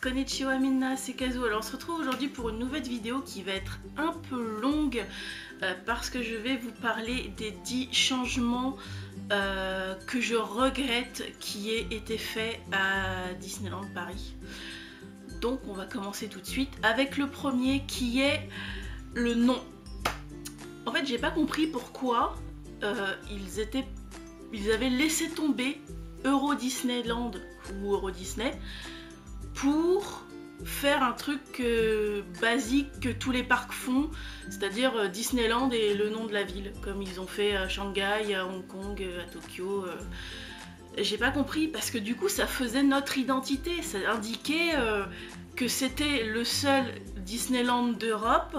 konnichiwa minna, c'est Kazu. Alors on se retrouve aujourd'hui pour une nouvelle vidéo qui va être un peu longue parce que je vais vous parler des 10 changements que je regrette qui aient été faits à Disneyland Paris. Donc on va commencer tout de suite avec le premier qui est le nom. En fait j'ai pas compris pourquoi ils avaient laissé tomber Euro Disneyland ou Euro Disney pour faire un truc basique que tous les parcs font, c'est-à-dire Disneyland et le nom de la ville, comme ils ont fait à Shanghai, à Hong Kong, à Tokyo. J'ai pas compris parce que du coup ça faisait notre identité, ça indiquait que c'était le seul Disneyland d'Europe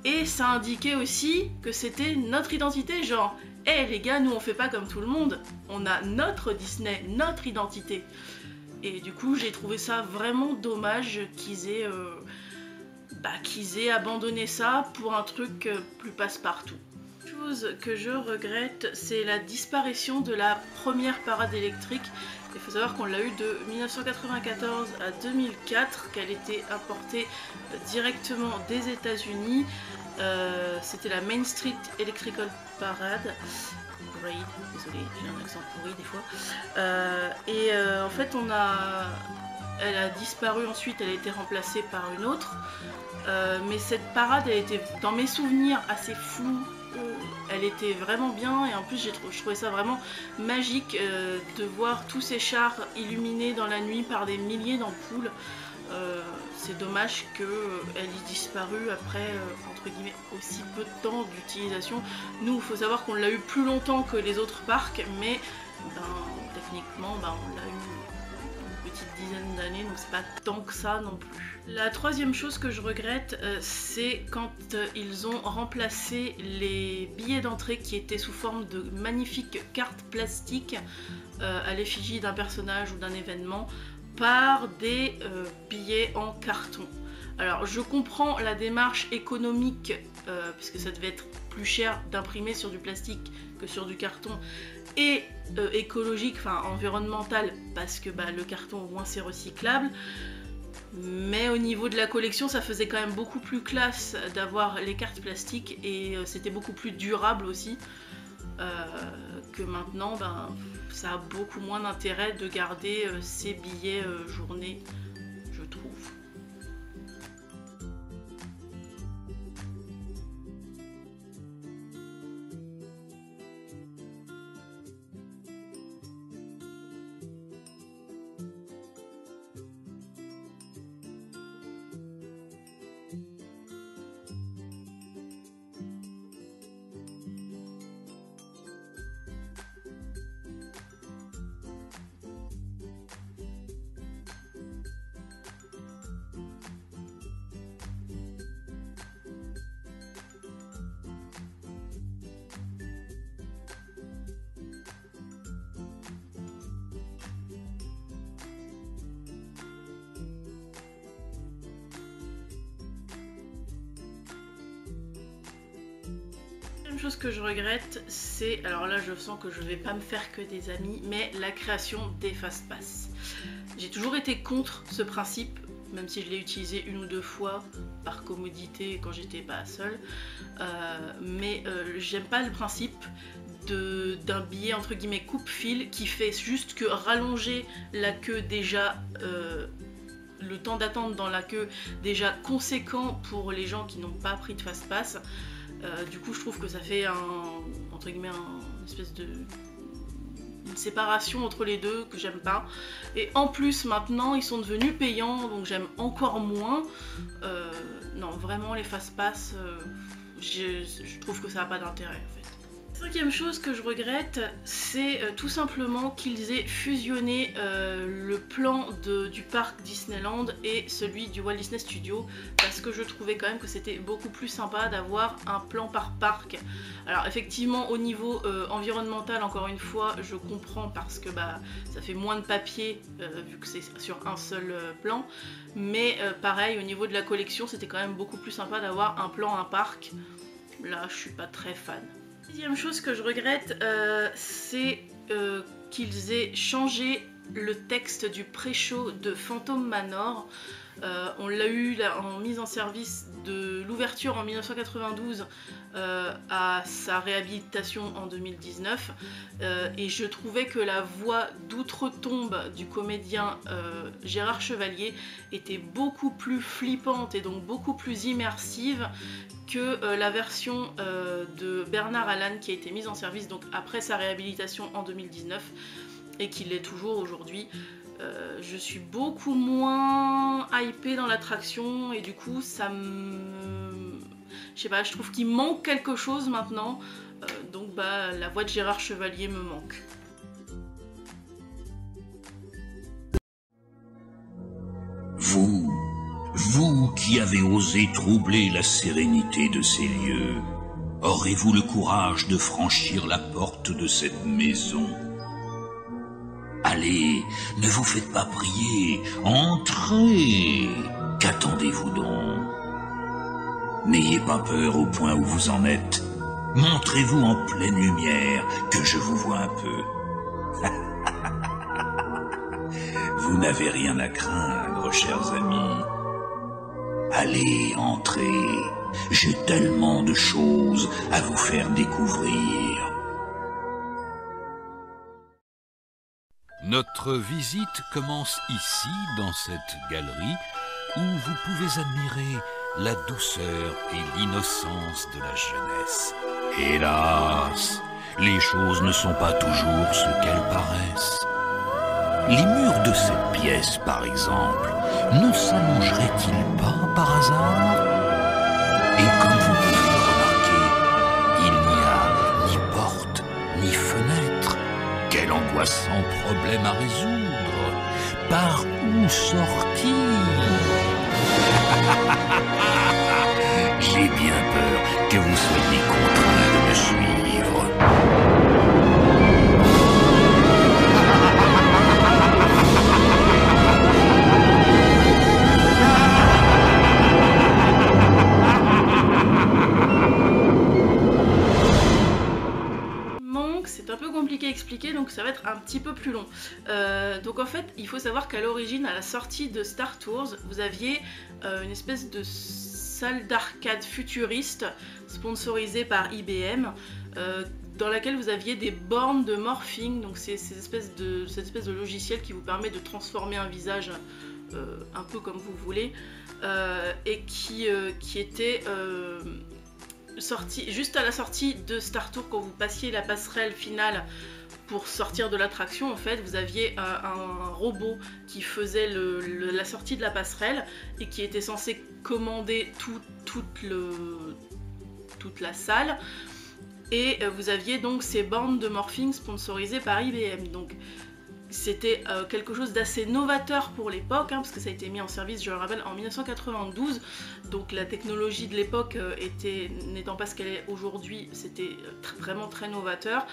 et ça indiquait aussi que c'était notre identité, genre hey, les gars, nous on fait pas comme tout le monde, on a notre Disney, notre identité. Et du coup j'ai trouvé ça vraiment dommage qu'ils aient abandonné ça pour un truc plus passe-partout. Chose que je regrette, c'est la disparition de la première parade électrique. Il faut savoir qu'on l'a eu de 1994 à 2004, qu'elle était importée directement des États-Unis. C'était la Main Street Electrical Parade. Raid, désolé, j'ai un accent pourri des fois. En fait, elle a disparu ensuite, elle a été remplacée par une autre. Mais cette parade, elle était, dans mes souvenirs, assez floue. Elle était vraiment bien et en plus je trouvais ça vraiment magique de voir tous ces chars illuminés dans la nuit par des milliers d'ampoules. C'est dommage qu'elle ait disparu après entre guillemets aussi peu de temps d'utilisation. Nous il faut savoir qu'on l'a eu plus longtemps que les autres parcs, mais techniquement on l'a eu une petite dizaine d'années, donc c'est pas tant que ça non plus. La troisième chose que je regrette, c'est quand ils ont remplacé les billets d'entrée qui étaient sous forme de magnifiques cartes plastiques à l'effigie d'un personnage ou d'un événement par des billets en carton. Alors je comprends la démarche économique puisque ça devait être plus cher d'imprimer sur du plastique que sur du carton, et écologique, enfin environnemental, parce que le carton au moins c'est recyclable. Mais au niveau de la collection, ça faisait quand même beaucoup plus classe d'avoir les cartes plastiques et c'était beaucoup plus durable aussi que maintenant. Ça a beaucoup moins d'intérêt de garder ces billets journée, je trouve. Une chose que je regrette, c'est, alors là je sens que je vais pas me faire que des amis, mais la création des fast-pass. J'ai toujours été contre ce principe, même si je l'ai utilisé une ou deux fois par commodité quand j'étais pas seule, mais j'aime pas le principe d'un billet entre guillemets coupe-fil qui fait juste que rallonger la queue déjà, le temps d'attente dans la queue déjà conséquent pour les gens qui n'ont pas pris de fast-pass. Du coup je trouve que ça fait entre guillemets une espèce de séparation entre les deux que j'aime pas, et en plus maintenant ils sont devenus payants donc j'aime encore moins. Non vraiment les fast-pass, je trouve que ça n'a pas d'intérêt en fait. Cinquième chose que je regrette, c'est tout simplement qu'ils aient fusionné le plan du parc Disneyland et celui du Walt Disney Studios, parce que je trouvais quand même que c'était beaucoup plus sympa d'avoir un plan par parc. Alors effectivement au niveau environnemental, encore une fois je comprends parce que ça fait moins de papier vu que c'est sur un seul plan, mais pareil au niveau de la collection c'était quand même beaucoup plus sympa d'avoir un plan, un parc. Là je suis pas très fan. Deuxième chose que je regrette, c'est qu'ils aient changé le texte du pré-show de Phantom Manor. On l'a eu en mise en service de l'ouverture en 1992 à sa réhabilitation en 2019 et je trouvais que la voix d'outre-tombe du comédien Gérard Chevalier était beaucoup plus flippante et donc beaucoup plus immersive que la version de Bernard Allan qui a été mise en service donc après sa réhabilitation en 2019 et qui l'est toujours aujourd'hui. Je suis beaucoup moins hypée dans l'attraction et du coup ça me... Je sais pas, je trouve qu'il manque quelque chose maintenant, donc bah la voix de Gérard Chevalier me manque. Vous qui avez osé troubler la sérénité de ces lieux, aurez-vous le courage de franchir la porte de cette maison ? Allez, ne vous faites pas prier, entrez. Qu'attendez-vous donc? N'ayez pas peur au point où vous en êtes. Montrez-vous en pleine lumière, que je vous vois un peu. Vous n'avez rien à craindre, chers amis. Allez, entrez. J'ai tellement de choses à vous faire découvrir. Notre visite commence ici, dans cette galerie, où vous pouvez admirer la douceur et l'innocence de la jeunesse. Hélas, les choses ne sont pas toujours ce qu'elles paraissent. Les murs de cette pièce, par exemple, ne s'allongeraient-ils pas par hasard? Et comme vous pouvez le remarquer, il n'y a ni porte, ni fenêtre. Quel angoissant problème à résoudre! Par où sortir? J'ai bien peur que vous soyez contraints de me suivre. C'est un peu compliqué à expliquer, donc ça va être un petit peu plus long. Donc en fait, il faut savoir qu'à l'origine, à la sortie de Star Tours, vous aviez une espèce de salle d'arcade futuriste sponsorisée par IBM, dans laquelle vous aviez des bornes de morphing, donc c'est cette espèce de logiciel qui vous permet de transformer un visage un peu comme vous voulez, et qui était... juste à la sortie de Star Tours, quand vous passiez la passerelle finale pour sortir de l'attraction, en fait, vous aviez un robot qui faisait la sortie de la passerelle et qui était censé commander toute la salle. Et vous aviez donc ces bornes de morphing sponsorisées par IBM. Donc c'était quelque chose d'assez novateur pour l'époque, hein, parce que ça a été mis en service, je le rappelle, en 1992. Donc la technologie de l'époque n'étant pas ce qu'elle est aujourd'hui, c'était vraiment très novateur.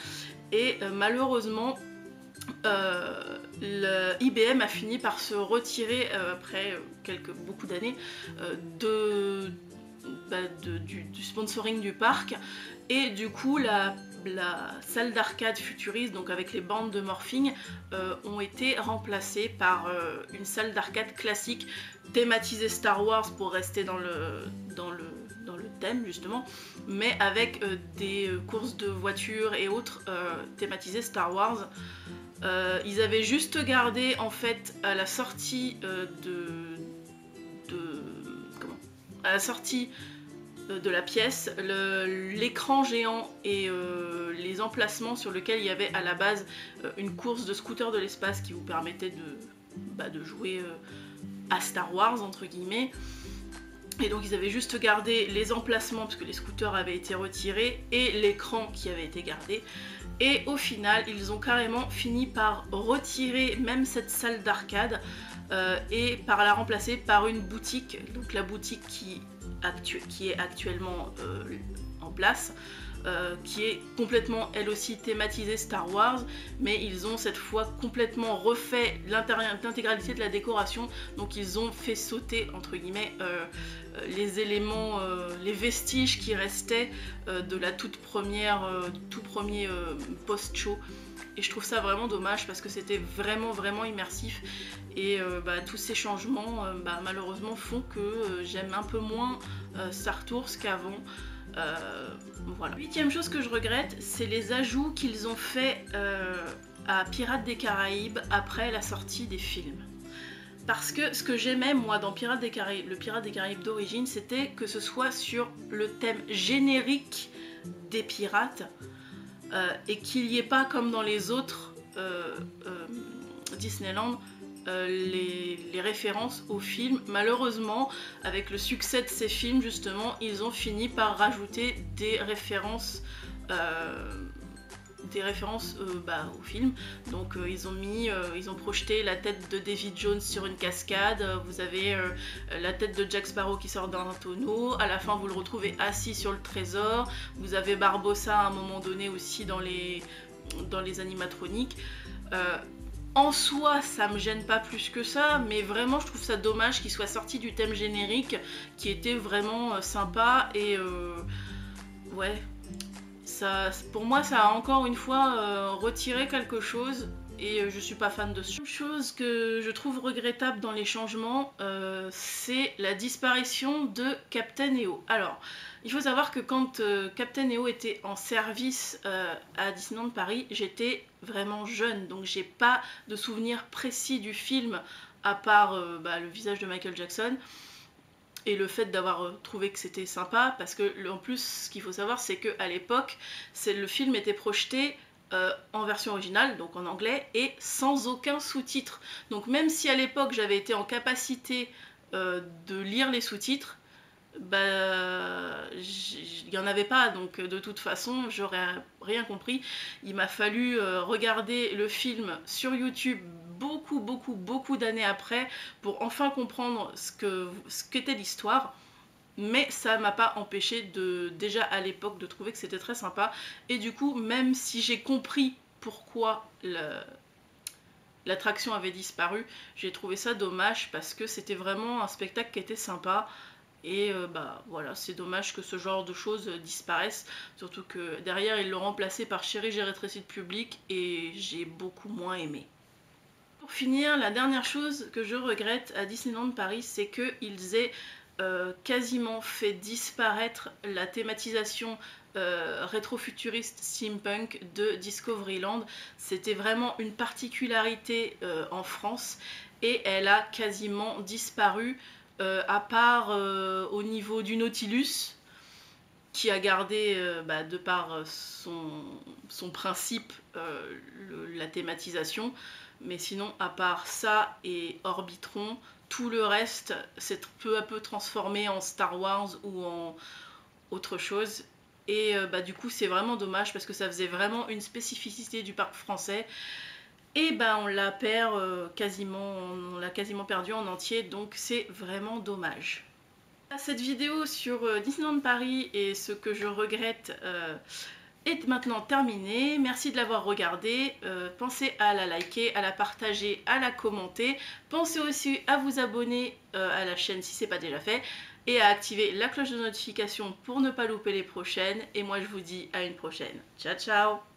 Et malheureusement, IBM a fini par se retirer après beaucoup d'années du sponsoring du parc. Et du coup, la salle d'arcade futuriste, donc avec les bandes de morphing, ont été remplacées par une salle d'arcade classique thématisée Star Wars pour rester dans le thème justement, mais avec des courses de voitures et autres thématisées Star Wars. Ils avaient juste gardé en fait à la sortie de la pièce, l'écran géant et les emplacements sur lesquels il y avait à la base une course de scooter de l'espace qui vous permettait de jouer à Star Wars entre guillemets. Et donc ils avaient juste gardé les emplacements parce que les scooters avaient été retirés et l'écran qui avait été gardé. Et au final, ils ont carrément fini par retirer même cette salle d'arcade et par la remplacer par une boutique, donc la boutique qui est actuellement en place, qui est complètement elle aussi thématisée Star Wars, mais ils ont cette fois complètement refait l'intégralité de la décoration, donc ils ont fait sauter entre guillemets les éléments, les vestiges qui restaient de la tout premier post-show et je trouve ça vraiment dommage parce que c'était vraiment immersif et tous ces changements malheureusement font que j'aime un peu moins Star Tours qu'avant. Voilà. 8e chose que je regrette, c'est les ajouts qu'ils ont fait à Pirates des Caraïbes après la sortie des films. Parce que ce que j'aimais moi dans Pirates des Caraïbes, le Pirates des Caraïbes d'origine, c'était que ce soit sur le thème générique des pirates et qu'il n'y ait pas comme dans les autres Disneyland les références aux films. Malheureusement, avec le succès de ces films, justement, ils ont fini par rajouter des références au film. Donc ils ont projeté la tête de Davy Jones sur une cascade, vous avez la tête de Jack Sparrow qui sort d'un tonneau, à la fin vous le retrouvez assis sur le trésor, vous avez Barbossa à un moment donné aussi dans les animatroniques. En soi, ça me gêne pas plus que ça, mais vraiment je trouve ça dommage qu'il soit sorti du thème générique qui était vraiment sympa et ouais. Ça, pour moi, ça a encore une fois retiré quelque chose et je suis pas fan de ça. Une chose que je trouve regrettable dans les changements, c'est la disparition de Captain EO. Alors, il faut savoir que quand Captain EO était en service à Disneyland Paris, j'étais vraiment jeune, donc j'ai pas de souvenir précis du film à part le visage de Michael Jackson. Et le fait d'avoir trouvé que c'était sympa, parce que en plus ce qu'il faut savoir c'est qu'à l'époque le film était projeté en version originale, donc en anglais, et sans aucun sous-titre. Donc même si à l'époque j'avais été en capacité de lire les sous-titres, il n'y en avait pas, donc de toute façon j'aurais rien compris. Il m'a fallu regarder le film sur YouTube beaucoup d'années après pour enfin comprendre ce qu'était l'histoire, mais ça m'a pas empêché déjà à l'époque de trouver que c'était très sympa, et du coup même si j'ai compris pourquoi l'attraction avait disparu, j'ai trouvé ça dommage parce que c'était vraiment un spectacle qui était sympa. Et voilà, c'est dommage que ce genre de choses disparaissent, surtout que derrière ils l'ont remplacé par Chérie j'ai rétréci le public et j'ai beaucoup moins aimé. Pour finir, la dernière chose que je regrette à Disneyland Paris, c'est qu'ils aient quasiment fait disparaître la thématisation rétrofuturiste steampunk de Discoveryland. C'était vraiment une particularité en France et elle a quasiment disparu. À part au niveau du Nautilus, qui a gardé, de par son principe, la thématisation, mais sinon, à part ça et Orbitron, tout le reste s'est peu à peu transformé en Star Wars ou en autre chose. Et du coup, c'est vraiment dommage parce que ça faisait vraiment une spécificité du parc français. Et on l'a quasiment perdu en entier, donc c'est vraiment dommage. Cette vidéo sur Disneyland Paris et ce que je regrette est maintenant terminée. Merci de l'avoir regardée. Pensez à la liker, à la partager, à la commenter. Pensez aussi à vous abonner à la chaîne si ce n'est pas déjà fait et à activer la cloche de notification pour ne pas louper les prochaines. Et moi je vous dis à une prochaine. Ciao ciao!